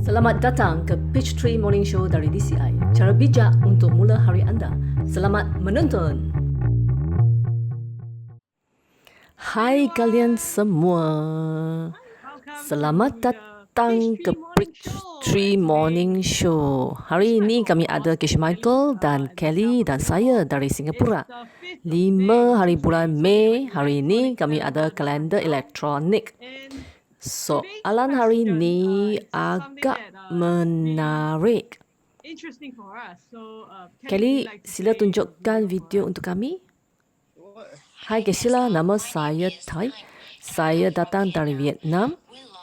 Selamat datang ke Peachtree Morning Show dari DCI. Cara bijak untuk mula hari anda. Selamat menonton. Hai kalian semua. Selamat datang ke Peachtree Morning Show. Hari ini kami ada Kish Michael dan Kelly dan saya dari Singapura. 5 hari bulan Mei. Hari ini kami ada kalender elektronik. Soalan hari ini agak menarik. Kelly, sila tunjukkan video untuk kami. Hai Kesila, nama saya Tai. Saya datang dari Vietnam.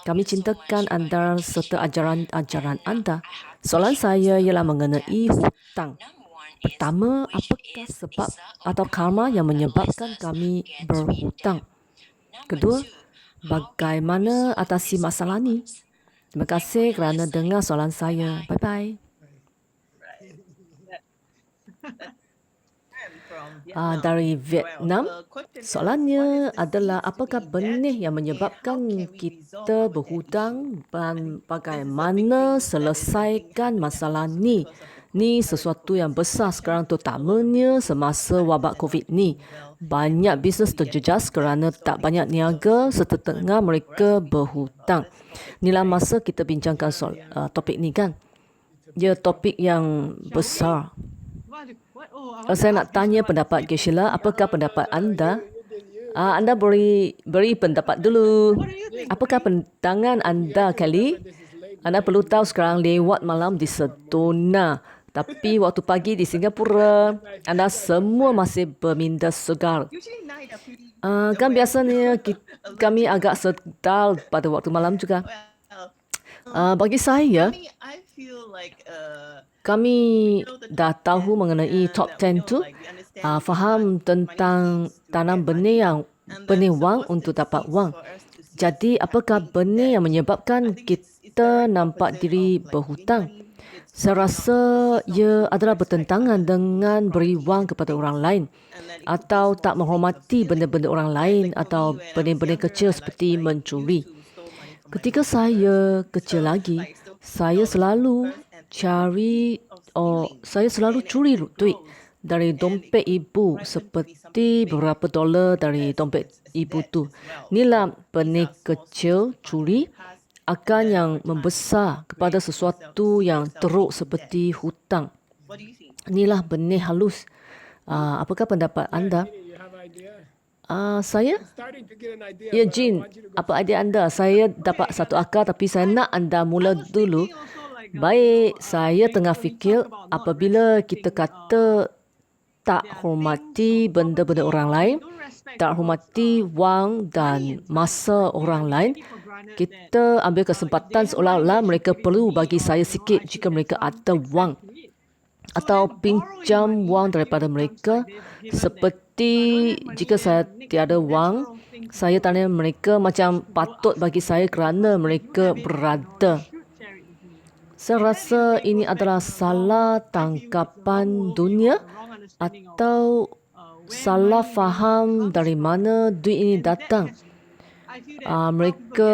Kami cintakan anda serta ajaran-ajaran anda. Soalan saya ialah mengenai hutang. Pertama, apakah sebab atau karma yang menyebabkan kami berhutang? Kedua, bagaimana atasi masalah ni? Terima kasih kerana dengar soalan saya. Bye-bye. Dari Vietnam, soalannya adalah apakah benih yang menyebabkan kita berhutang dan bagaimana selesaikan masalah ni? Ni sesuatu yang besar sekarang, terutamanya semasa wabak COVID ni. Banyak bisnes terjejas kerana tak banyak niaga serta tengah mereka berhutang. Inilah masa kita bincangkan soal topik ni kan. Ya, topik yang besar. Saya nak tanya pendapat Sheila. Apakah pendapat anda? Anda beri pendapat dulu. Apakah pandangan anda, Kelly? Anda perlu tahu sekarang lewat malam di Sedona. Tapi waktu pagi di Singapura, anda semua masih berminda segar. Kan biasanya kami agak sedal pada waktu malam juga. Bagi saya, kami dah tahu mengenai top 10 tu, faham tentang tanam benih wang untuk dapat wang. Jadi apakah benih yang menyebabkan kita nampak diri berhutang? Saya rasa ia adalah bertentangan dengan beri wang kepada orang lain atau tak menghormati benda-benda orang lain atau benih-benih kecil seperti mencuri. Ketika saya kecil lagi, saya selalu curi duit dari dompet ibu seperti beberapa dolar dari dompet ibu tu. Inilah benih kecil curi akan yang membesar kepada sesuatu yang teruk seperti hutang. Inilah benih halus. Apakah pendapat anda? Saya? Ya, Jin. Apa idea anda? Saya dapat satu akal tapi saya nak anda mula dulu. Baik, saya tengah fikir apabila kita kata tak hormati benda-benda orang lain, tak hormati wang dan masa orang lain, kita ambil kesempatan seolah-olah mereka perlu bagi saya sikit jika mereka ada wang. Atau pinjam wang daripada mereka. Seperti jika saya tiada wang, saya tanya mereka macam patut bagi saya kerana mereka berada. Saya rasa ini adalah salah tangkapan dunia atau salah faham dari mana duit ini datang. Mereka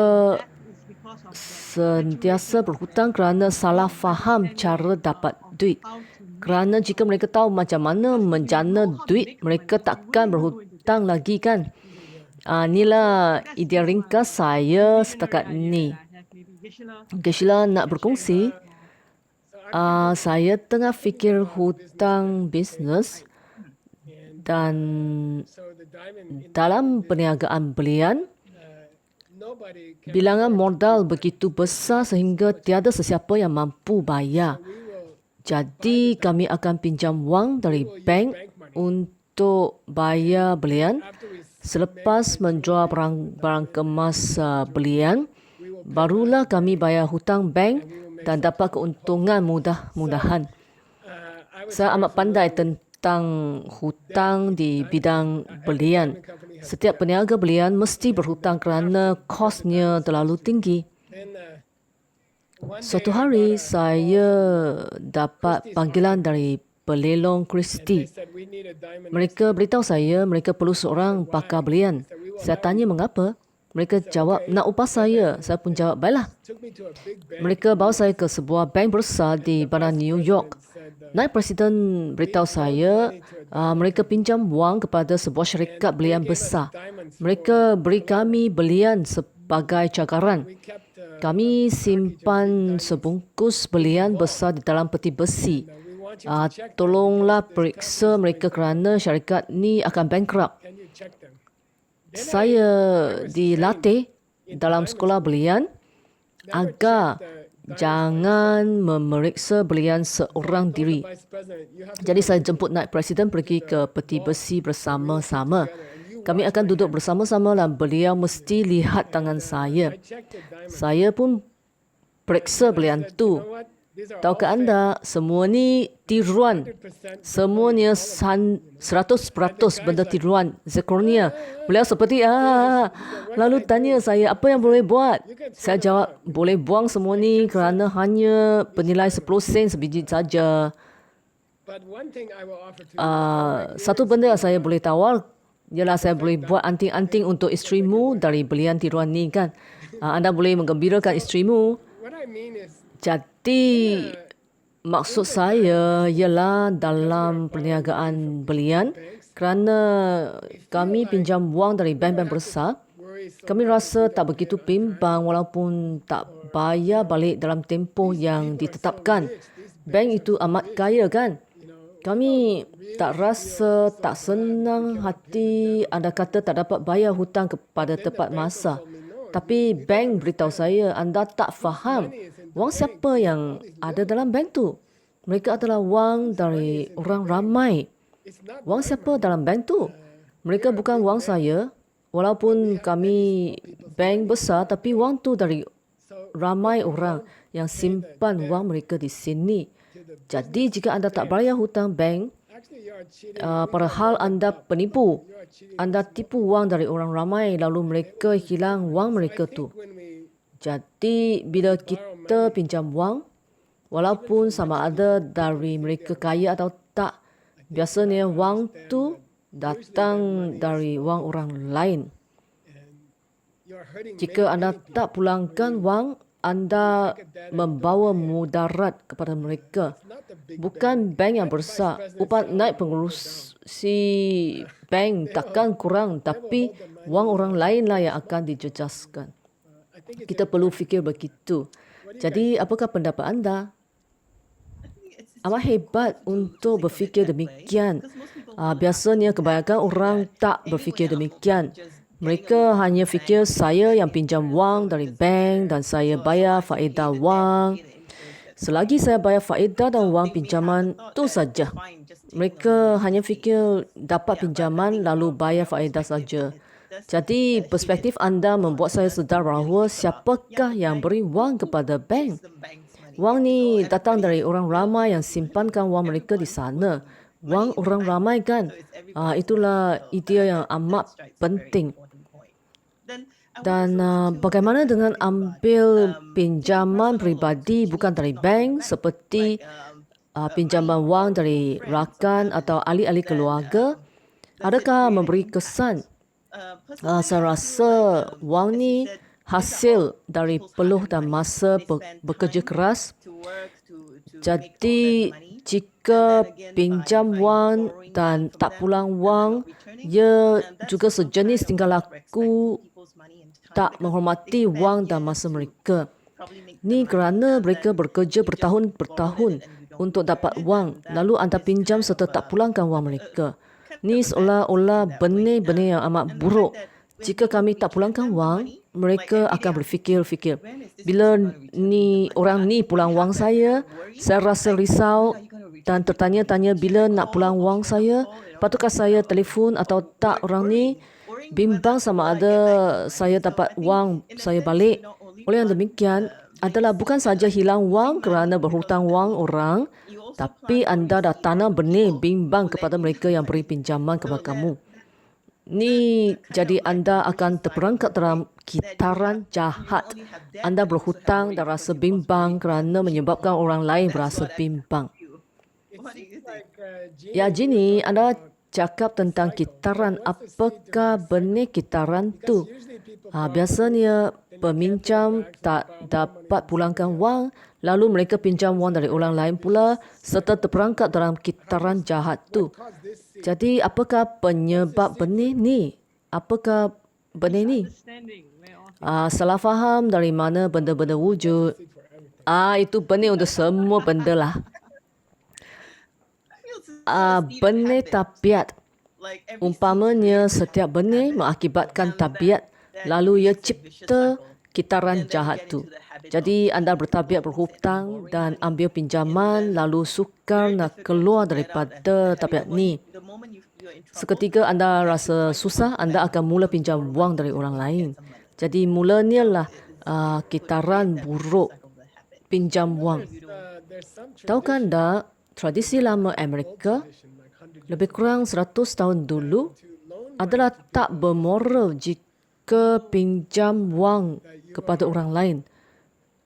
sentiasa berhutang kerana salah faham cara dapat duit. Kerana jika mereka tahu macam mana menjana duit, mereka takkan berhutang lagi kan. Inilah idea ringkas saya setakat ni. Sheila nak berkongsi. Saya tengah fikir hutang bisnes dan dalam perniagaan belian, bilangan modal begitu besar sehingga tiada sesiapa yang mampu bayar. Jadi kami akan pinjam wang dari bank untuk bayar belian. Selepas menjual barang kemas belian, barulah kami bayar hutang bank dan dapat keuntungan mudah-mudahan. Saya amat pandai tentang hutang di bidang belian. Setiap peniaga belian mesti berhutang kerana kosnya terlalu tinggi. Suatu hari saya dapat panggilan dari pelelong Christie. Mereka beritahu saya mereka perlu seorang pakar belian. Saya tanya mengapa. Mereka jawab, nak upah saya. Saya pun jawab, baiklah. Mereka bawa saya ke sebuah bank besar di bandar New York. Naib Presiden beritahu saya, mereka pinjam wang kepada sebuah syarikat belian besar. Mereka beri kami belian sebagai cakaran. Kami simpan sebungkus belian besar di dalam peti besi. Tolonglah periksa mereka kerana syarikat ni akan bankrupt. Saya dilatih dalam sekolah belian agar jangan memeriksa belian seorang diri. Jadi saya jemput Naib Presiden pergi ke peti besi bersama-sama. Kami akan duduk bersama-sama dan beliau mesti lihat tangan saya. Saya pun periksa belian tu. Tahukah anda, semua ni tiruan. Semuanya 100% benda tiruan. Zirconia. Beliau seperti, lalu tanya saya, apa yang boleh buat? Saya jawab, boleh buang semua ni kerana hanya bernilai 10 sen sebiji saja. Satu benda yang saya boleh tawar, ialah saya boleh buat anting-anting untuk isterimu dari belian tiruan ni kan. Anda boleh menggembirakan isterimu. Jadi, maksud saya ialah dalam perniagaan belian, kerana kami pinjam wang dari bank-bank besar, kami rasa tak begitu bimbang walaupun tak bayar balik dalam tempoh yang ditetapkan. Bank itu amat kaya kan? Kami tak rasa tak senang hati anda kata tak dapat bayar hutang kepada tepat masa. Tapi bank beritahu saya, anda tak faham wang siapa yang ada dalam bank tu. Mereka adalah wang dari orang ramai. Wang siapa dalam bank tu? Mereka bukan wang saya. Walaupun kami bank besar, tapi wang tu dari ramai orang yang simpan wang mereka di sini. Jadi jika anda tak bayar hutang bank, padahal anda penipu. Anda tipu wang dari orang ramai lalu mereka hilang wang mereka tu. Jadi bila kita pinjam wang, walaupun sama ada dari mereka kaya atau tak, biasanya wang tu datang dari wang orang lain. Jika anda tak pulangkan wang, anda membawa mudarat kepada mereka. Bukan bank yang besar. Upah naik pengurusi bank takkan kurang, tapi wang orang lainlah yang akan dijejaskan. Kita perlu fikir begitu. Jadi, apakah pendapat anda? Amat hebat untuk berfikir demikian. Biasanya kebanyakan orang tak berfikir demikian. Mereka hanya fikir saya yang pinjam wang dari bank dan saya bayar faedah wang. Selagi saya bayar faedah dan wang pinjaman, itu saja. Mereka hanya fikir dapat pinjaman lalu bayar faedah saja. Jadi perspektif anda membuat saya sedar bahawa siapakah yang beri wang kepada bank. Wang ni datang dari orang ramai yang simpankan wang mereka di sana. Wang orang ramai kan? Itulah idea yang amat penting. Dan bagaimana dengan ambil pinjaman peribadi bukan dari bank seperti pinjaman wang dari rakan atau ahli-ahli keluarga? Adakah memberi kesan? Saya rasa wang ni hasil dari peluh dan masa bekerja keras. Jadi jika pinjam wang dan tak pulang wang, ia juga sejenis tingkah laku tak menghormati wang dan masa mereka. Ni kerana mereka bekerja bertahun-bertahun untuk dapat wang, lalu anda pinjam serta tak pulangkan wang mereka. Ni seolah-olah benih-benih yang amat buruk. Jika kami tak pulangkan wang, mereka akan berfikir-fikir, bila orang ni pulang wang saya rasa risau dan tertanya-tanya bila nak pulang wang saya, patutkah saya telefon atau tak orang ni, bimbang sama ada saya dapat wang saya balik. Oleh yang demikian, adalah bukan saja hilang wang kerana berhutang wang orang, tapi anda dah tanam benih bimbang kepada mereka yang beri pinjaman kepada kamu. Ni jadi anda akan terperangkap dalam kitaran jahat. Anda berhutang dan rasa bimbang kerana menyebabkan orang lain berasa bimbang. Ya, Jeannie, anda cakap tentang kitaran. Apakah benih kitaran tu? Biasanya peminjam tak dapat pulangkan wang, lalu mereka pinjam wang dari orang lain pula serta terperangkap dalam kitaran jahat tu. Jadi apakah penyebab benih ni? Apakah benih ni? Salah faham dari mana benda-benda wujud. Itu benih untuk semua benda lah. Benih tabiat. Umpamanya setiap benih mengakibatkan tabiat, lalu ia cipta kitaran jahat tu. Jadi anda bertabiat berhutang dan ambil pinjaman, lalu sukar nak keluar daripada tabiat ni. Seketika anda rasa susah, anda akan mula pinjam wang dari orang lain. Jadi mulanya lah kitaran buruk pinjam wang. Tahukah anda, tradisi lama Amerika lebih kurang 100 tahun dulu adalah tak bermoral jika pinjam wang kepada orang lain.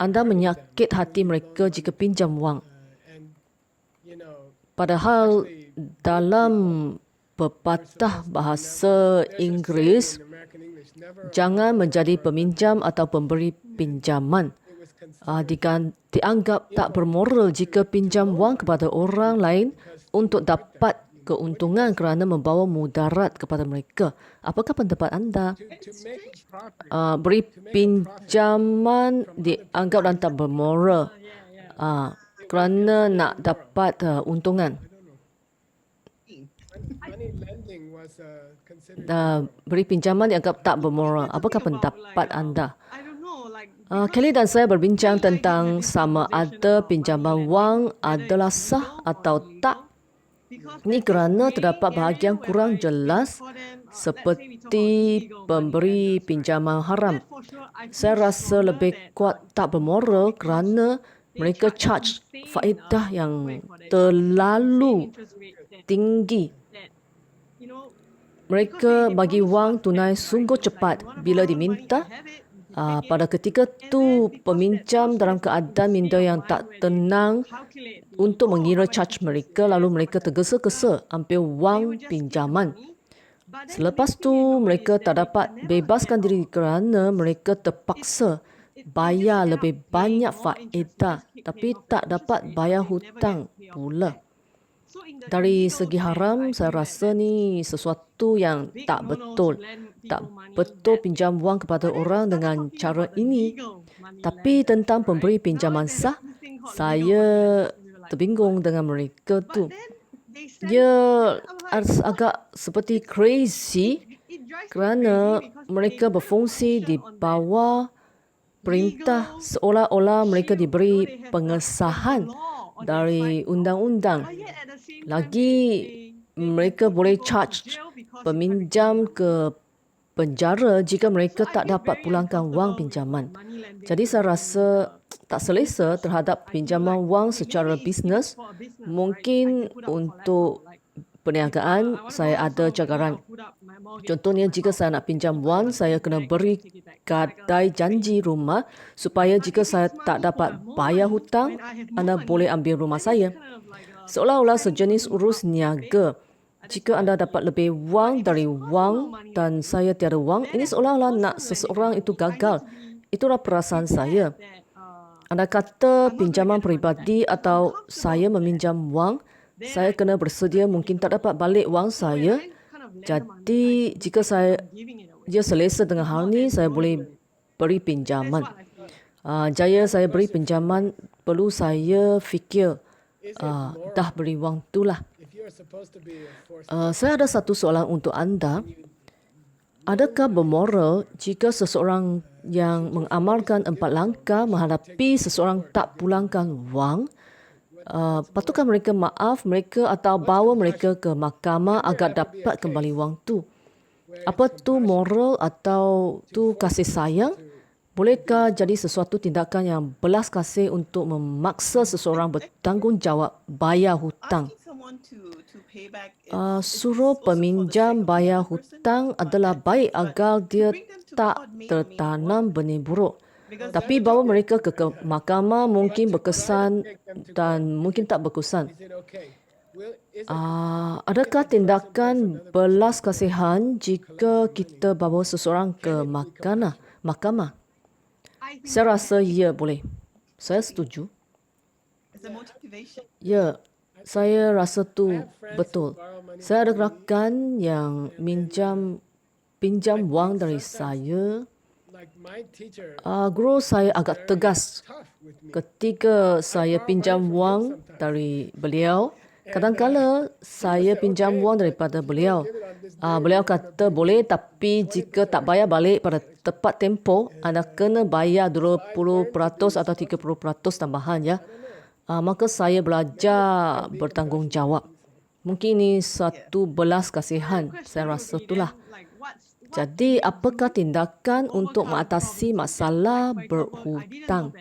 Anda menyakit hati mereka jika pinjam wang. Padahal dalam pepatah bahasa Inggeris, jangan menjadi peminjam atau pemberi pinjaman. Dianggap tak bermoral jika pinjam wang kepada orang lain untuk dapat keuntungan kerana membawa mudarat kepada mereka. Apakah pendapat anda? Beri pinjaman dianggap dan tak bermoral kerana nak dapat untungan. Beri pinjaman dianggap tak bermoral. Apakah pendapat anda? Kelly dan saya berbincang tentang sama ada pinjaman wang adalah sah atau tak. Ini kerana terdapat bahagian kurang jelas seperti pemberi pinjaman haram. Saya rasa lebih kuat tak bermoral kerana mereka charge faedah yang terlalu tinggi. Mereka bagi wang tunai sungguh cepat bila diminta. Pada ketika tu, peminjam dalam keadaan minda yang tak tenang untuk mengira charge mereka, lalu mereka tergesa-gesa ambil wang pinjaman. Selepas tu, mereka tak dapat bebaskan diri kerana mereka terpaksa bayar lebih banyak faedah, tapi tak dapat bayar hutang pula. Dari segi haram, saya rasa ni sesuatu yang tak betul. Tak betul pinjam wang kepada orang dengan cara ini. Tapi tentang pemberi pinjaman sah, saya terbingung dengan mereka tu. Dia agak seperti crazy kerana mereka berfungsi di bawah perintah seolah-olah mereka diberi pengesahan dari undang-undang. Lagi mereka boleh charge peminjam ke penjara jika mereka tak dapat pulangkan wang pinjaman. Jadi saya rasa tak selesa terhadap pinjaman wang secara bisnes. Mungkin untuk perniagaan saya ada cagaran. Contohnya jika saya nak pinjam wang, saya kena beri kadai janji rumah supaya jika saya tak dapat bayar hutang, anda boleh ambil rumah saya. Seolah-olah sejenis urus niaga. Jika anda dapat lebih wang dari wang dan saya tiada wang, ini seolah-olah nak seseorang itu gagal. Itulah perasaan saya. Anda kata pinjaman peribadi atau saya meminjam wang, saya kena bersedia mungkin tak dapat balik wang saya. Jadi jika dia selesa dengan hal ni, saya boleh beri pinjaman. Jaya saya beri pinjaman, perlu saya fikir dah beri wang tu lah. Saya ada satu soalan untuk anda. Adakah bermoral jika seseorang yang mengamalkan 4 langkah menghadapi seseorang tak pulangkan wang? Patutkah mereka maaf mereka atau bawa mereka ke mahkamah agar dapat kembali wang tu? Apa tu moral atau tu kasih sayang? Bolehkah jadi sesuatu tindakan yang belas kasih untuk memaksa seseorang bertanggungjawab bayar hutang? Suruh peminjam bayar hutang adalah baik agar dia tak tertanam benih buruk. Tapi bawa mereka ke mahkamah mungkin berkesan dan mungkin tak berkesan. Adakah tindakan belas kasihan jika kita bawa seseorang ke mahkamah? Saya rasa ya boleh. Saya setuju. Ya, saya rasa tu betul. Saya ada rakan yang pinjam wang dari saya. Guru saya agak tegas ketika saya pinjam wang dari beliau. Kadang-kala saya pinjam wang daripada beliau. Beliau kata boleh, tapi jika tak bayar balik pada tepat tempoh, anda kena bayar 20% atau 30% tambahan ya. Maka saya belajar bertanggungjawab. Mungkin ini satu belas kasihan. Saya rasa itulah. Jadi, apakah tindakan untuk mengatasi masalah berhutang?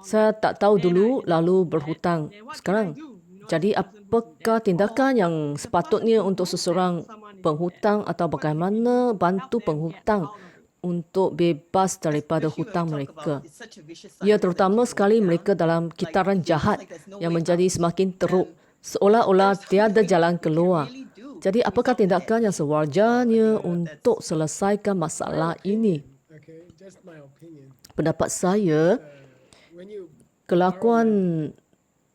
Saya tak tahu dulu, lalu berhutang sekarang. Jadi, apakah tindakan yang sepatutnya untuk seseorang penghutang atau bagaimana bantu penghutang untuk bebas daripada hutang mereka? Ya, terutama sekali mereka dalam kitaran jahat yang menjadi semakin teruk, seolah-olah tiada jalan keluar. Jadi, apakah tindakan yang sewajarnya untuk selesaikan masalah ini? Pendapat saya, kelakuan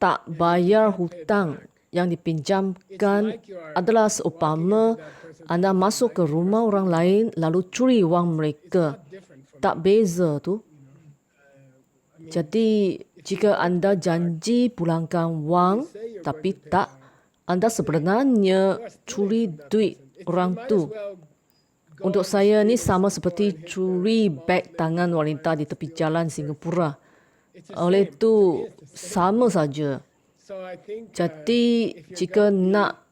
tak bayar hutang yang dipinjamkan adalah seumpama anda masuk ke rumah orang lain lalu curi wang mereka. Tak beza tu. Jadi, jika anda janji pulangkan wang tapi tak, anda sebenarnya curi duit orang tu. Untuk saya ni sama seperti curi beg tangan wanita di tepi jalan Singapura. Oleh itu, sama saja. Jadi, jika nak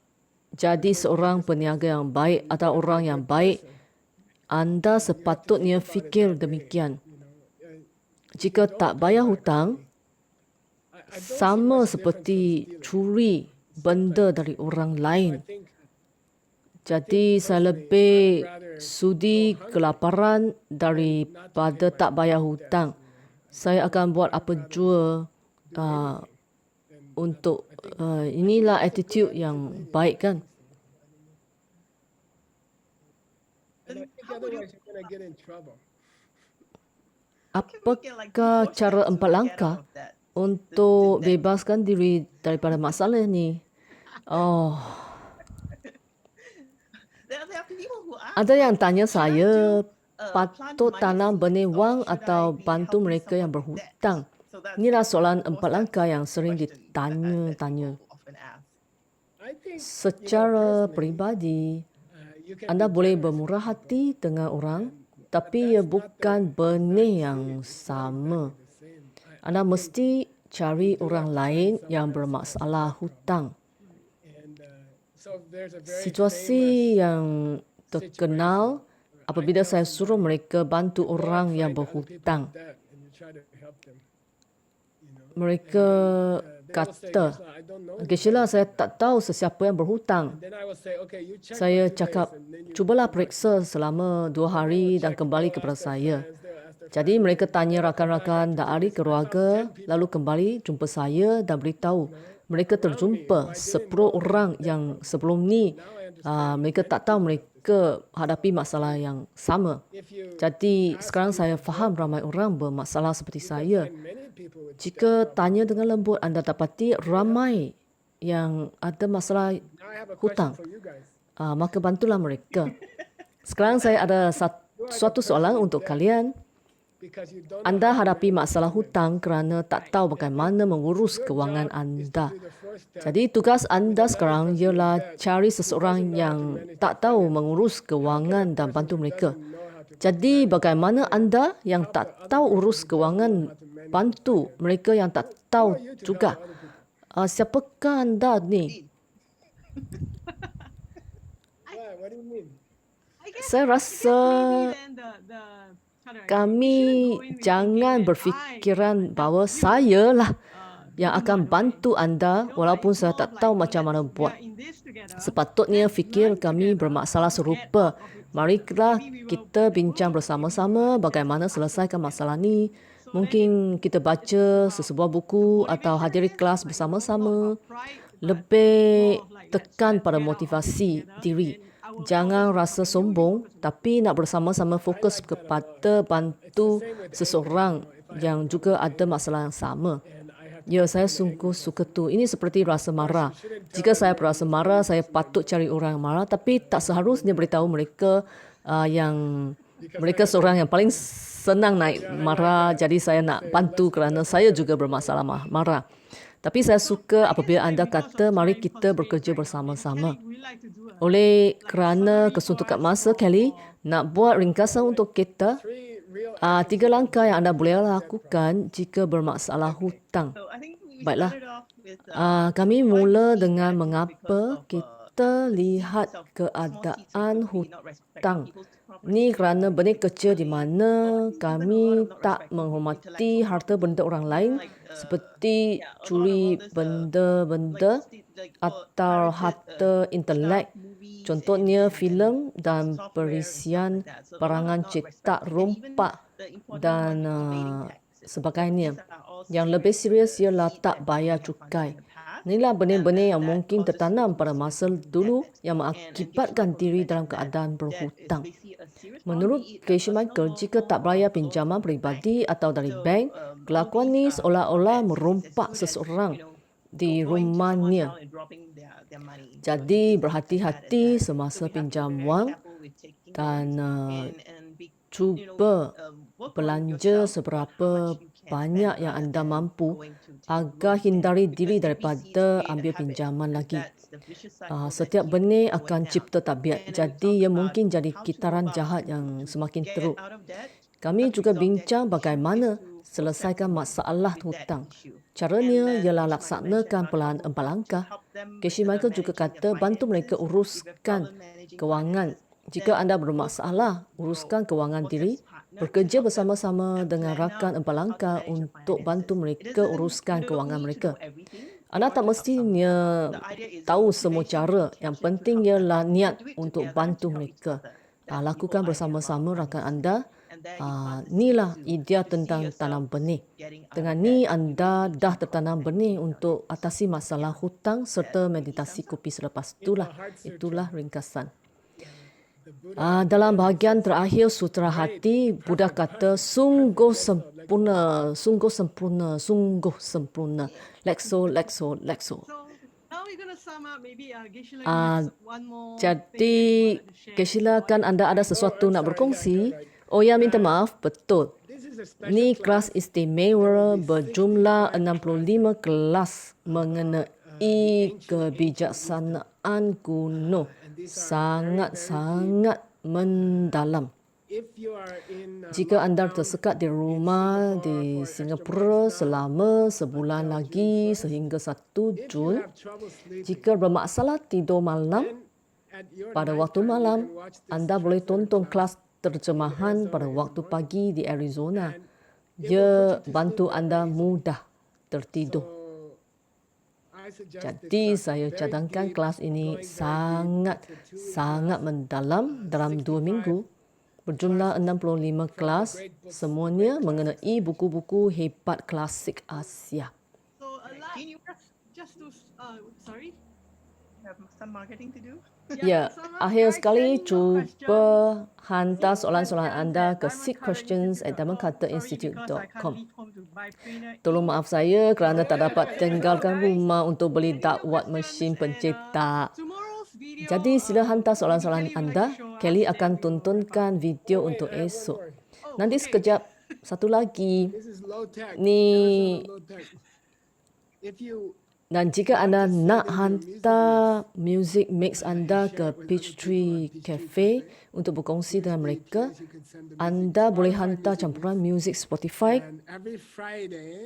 jadi seorang peniaga yang baik atau orang yang baik, anda sepatutnya fikir demikian. Jika tak bayar hutang, sama seperti curi benda dari orang lain. Jadi, saya lebih sudi kelaparan daripada tak bayar hutang. Saya akan buat apa jua untuk inilah attitude yang baik kan. Apakah cara 4 langkah untuk bebaskan diri daripada masalah ni? Ada yang tanya saya, patut tanam benih wang atau bantu mereka yang berhutang? Inilah soalan 4 langkah yang sering ditanya-tanya. Secara peribadi, anda boleh bermurah hati dengan orang, tapi ia bukan benih yang sama. Anda mesti cari orang lain yang bermasalah hutang. Situasi yang terkenal apabila saya suruh mereka bantu orang yang berhutang. Mereka kata, Sheila, saya tak tahu sesiapa yang berhutang. Saya cakap, cubalah periksa selama 2 hari dan kembali kepada saya. Jadi mereka tanya rakan-rakan dan ahli keluarga, lalu kembali jumpa saya dan beritahu. Mereka terjumpa 10 orang yang sebelum ni mereka tak tahu mereka hadapi masalah yang sama. Jadi sekarang saya faham ramai orang bermasalah seperti saya. Jika tanya dengan lembut, anda dapati ramai yang ada masalah hutang. Maka bantulah mereka. Sekarang saya ada suatu soalan untuk kalian. Anda hadapi masalah hutang kerana tak tahu bagaimana mengurus kewangan anda. Jadi tugas anda sekarang ialah cari seseorang yang tak tahu mengurus kewangan dan bantu mereka. Jadi bagaimana anda yang tak tahu urus kewangan bantu mereka yang tak tahu juga? Siapakah anda ni? Saya rasa kami jangan berfikiran bahawa saya lah yang akan bantu anda walaupun saya tak tahu macam mana buat. Sepatutnya fikir kami bermasalah serupa. Marilah kita bincang bersama-sama bagaimana selesaikan masalah ni. Mungkin kita baca sesebuah buku atau hadiri kelas bersama-sama. lebih tekan pada motivasi diri. Jangan rasa sombong, tapi nak bersama-sama fokus kepada bantu seseorang yang juga ada masalah yang sama. Ya, saya sungguh suka tu. Ini seperti rasa marah. Jika saya berasa marah, saya patut cari orang yang marah, tapi tak seharusnya beritahu mereka yang mereka seorang yang paling senang naik marah. Jadi saya nak bantu kerana saya juga bermasalah marah. Tapi saya suka apabila anda kata mari kita bekerja bersama-sama. Oleh kerana kesuntukan masa, Kelly, nak buat ringkasan untuk kita, 3 langkah yang anda boleh lakukan jika bermasalah hutang. Baiklah, kami mula dengan mengapa kita lihat keadaan hutang. Ni kerana benih kecil di mana kami tak menghormati harta benda orang lain seperti curi benda-benda atau harta intelek. Contohnya filem dan perisian barangan cetak rompak dan sebagainya. Yang lebih serius ialah tak bayar cukai. Inilah benih-benih yang mungkin tertanam pada masa dulu yang mengakibatkan diri dalam keadaan berhutang. Menurut Casey Michael, jika tak bayar pinjaman peribadi atau dari bank, kelakuan ini seolah-olah merompak seseorang di rumahnya. Jadi berhati-hati semasa pinjam wang dan cuba belanja seberapa banyak yang anda mampu agar hindari diri daripada ambil pinjaman lagi. Setiap benih akan cipta tabiat, jadi ia mungkin jadi kitaran jahat yang semakin teruk. Kami juga bincang bagaimana selesaikan masalah hutang. Caranya ialah laksanakan pelan 4 langkah. Casey Michael juga kata bantu mereka uruskan kewangan. Jika anda bermasalah, uruskan kewangan diri. Bekerja bersama-sama dengan rakan 4 langkah untuk bantu mereka uruskan kewangan mereka. Anda tak mestinya tahu semua cara. Yang penting ialah niat untuk bantu mereka. Lakukan bersama-sama rakan anda. Inilah idea tentang tanam benih. Dengan ni anda dah tertanam benih untuk atasi masalah hutang serta meditasi kopi selepas itulah. Itulah ringkasan. Dalam bahagian terakhir Sutra Hati, Buddha kata sungguh sempurna, sungguh sempurna, sungguh sempurna. Lekso, lekso, lekso. Jadi, Geshe-la, kan anda ada sesuatu nak berkongsi? Oh ya, minta maaf, betul. Ni kelas istimewa berjumlah 65 kelas mengenai kebijaksanaan kuno. Sangat-sangat mendalam. Jika anda tersekat di rumah di Singapura selama sebulan lagi sehingga 1 Jun, jika bermasalah tidur malam, pada waktu malam, anda boleh tonton kelas terjemahan pada waktu pagi di Arizona. Ia bantu anda mudah tertidur. Jadi saya cadangkan kelas ini sangat mendalam dalam 2 minggu. Berjumlah 65 kelas, semuanya mengenai buku-buku hebat klasik Asia. Ya, akhir sekali cuba hantar soalan-soalan anda ke seekquestions@diamondcuterinstitute.com. Tolong maaf saya kerana tak dapat tinggalkan rumah untuk beli dakwat mesin pencetak. Jadi sila hantar soalan-soalan anda. Kelly akan tontonkan video untuk esok. Nanti sekejap, satu lagi. Ni. Dan jika anda nak hantar music mix anda ke Peachtree Cafe untuk berkongsi dengan mereka, anda boleh hantar campuran music Spotify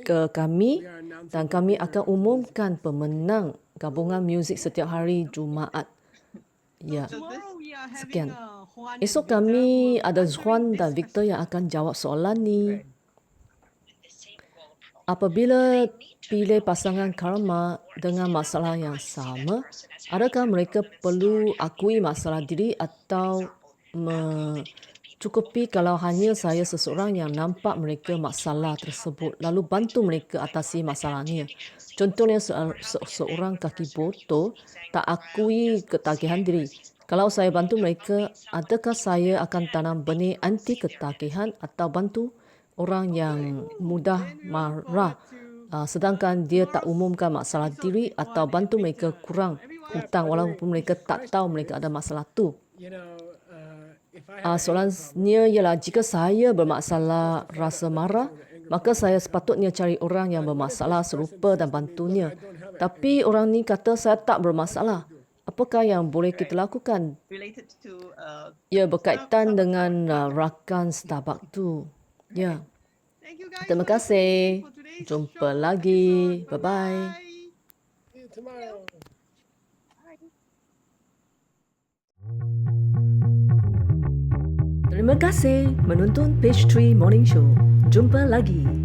ke kami dan kami akan umumkan pemenang gabungan muzik setiap hari Jumaat. Ya, sekian. Esok kami ada Juan dan Victor yang akan jawab soalan ni. Apabila pilih pasangan karma dengan masalah yang sama, adakah mereka perlu akui masalah diri atau cukupi kalau hanya saya seseorang yang nampak mereka masalah tersebut lalu bantu mereka atasi masalahnya. Contohnya seorang kaki botol tak akui ketagihan diri. Kalau saya bantu mereka, adakah saya akan tanam benih anti ketagihan atau bantu orang yang mudah marah sedangkan dia tak umumkan masalah diri atau bantu mereka kurang hutang walaupun mereka tak tahu mereka ada masalah tu. Soalannya ialah jika saya bermasalah rasa marah, maka saya sepatutnya cari orang yang bermasalah serupa dan bantunya. Tapi orang ni kata saya tak bermasalah. Apakah yang boleh kita lakukan? Ia berkaitan dengan rakan Starbucks tu. Ya. Terima kasih. Jumpa lagi. Bye-bye. See you tomorrow. Terima kasih menonton Page 3 Morning Show. Jumpa lagi.